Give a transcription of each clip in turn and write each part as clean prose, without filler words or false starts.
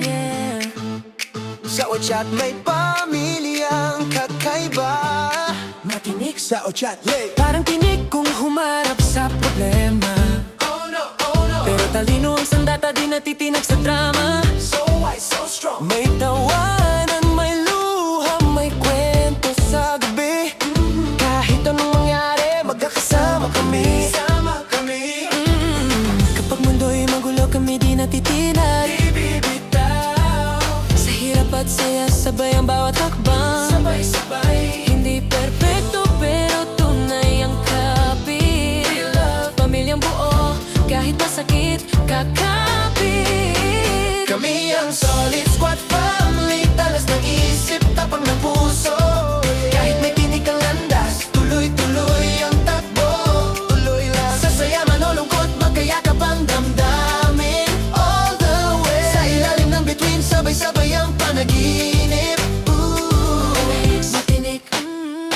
Yeah. Sa Ochat may pamilyang kakaiba. Matinik Sa Ochat, yeah. parang tinik kung humarap sa problema. Oh no. Pero talino ang sandata, di natitinag sa drama. So wise, so strong. May tawanan, may luha, may kwento sa gabi. Kahit anong mangyari, magkakasama kami. Sama kami. Kapag mundo'y magulo, kami di natitinag. Di bibitaw. Sa hirap at saya, sabay ang bawat hakbang. Sabay-sabay. Hindi perpekto pero tunay ang kapit. Pamilyang buo, kahit masakit, kakapit. Kami ang solid squad family. Talas ng isip, tapang ng puso. Kahit may tinik ang landas, tuloy-tuloy ang takbo. Tuloy lang. Sa saya man o lungkot, magkayakap ang damdamin. All the way. Sa ilalim ng bituin, sabay-sabay ang panaginip. Matinik,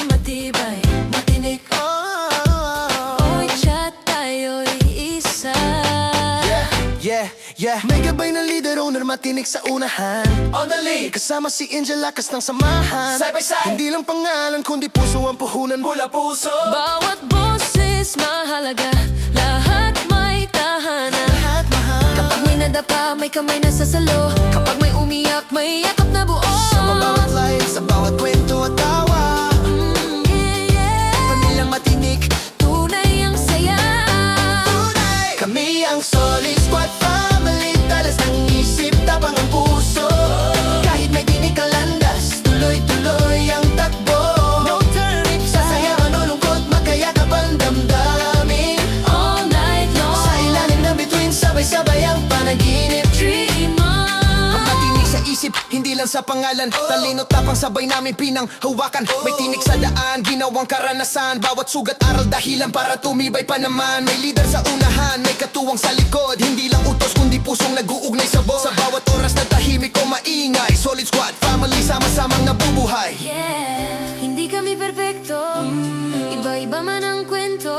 matibay, matinik. Oy, chat tayo'y isa. Yeah. May gabay na leader, owner, matinik sa unahan. On the lead. Kasama si Angel, lakas ng samahan. Side by side. Hindi lang pangalan, kundi puso ang puhunan. Mula puso. Bawat boses mahalaga, lahat may tahanan. Lahat mahal. Kapag may nadapa, may kamay na sasalo. Kapag may umiyak, may yakap na buo. Sa bawat line, sa bawat kwento at tawa. Yeah. Pamilyang matinik. Tunay ang saya. Tunay. Kami ang solid squad family. Talas ng isip, tapang ang puso. Kahit may tinik ang landas, tuloy-tuloy ang takbo. No turning sa saya man o lungkot, magkayakap ang damdamin. All night long. Sa ilalim ng bituin, sabay-sabay ang panaginip. Dream on. Ang matinig sa isip, hindi lang sa pangalan. Talino tapang sabay namin pinang hawakan. May tinik sa daan, ginawang karanasan. Bawat sugat aral dahilan para tumibay pa naman. May leader sa unahan, may katuwang sa likod. Hindi lang utos kundi pusong nag-uugnay sa bod. Sa bawat oras na tahimik o maingay, solid squad, family, sama-samang nabubuhay. Yeah. Hindi kami perfecto, iba-iba man ang kwento.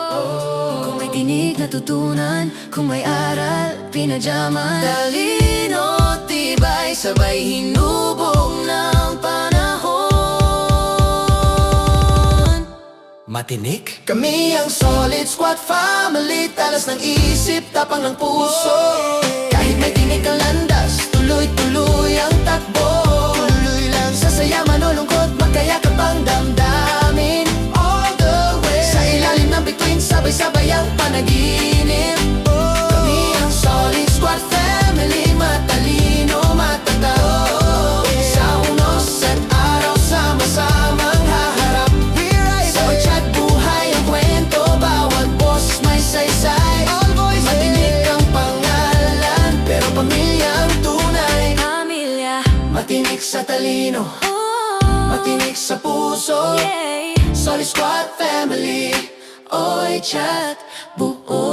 Kung may tinig natutunan, kung may aral, pinadyaman. Talino, tibay, sabay hinubog ng panahon. Matinik? Kami ang solid squad family. Talas ng isip, tapang ng puso. Kahit may tinik ang landas, tuloy-tuloy ang takbo. Tuloy lang sa saya man o lungkot, magkayakap ang damdamin. All the way. Sa ilalim ng bituin, sabay-sabay ang panaginip. Kami ang solid squad family. Matalino, matatao. Sa unos at araw, sama-samang haharap. Sa Ochat buhay ang kwento, bawat boss may saysay. Matinik ang pangalan, pero pamilya ang tunay. Pamilya, Matinik sa talino, oh, matinik sa puso. yeah. Solid squad family, Ochat buo.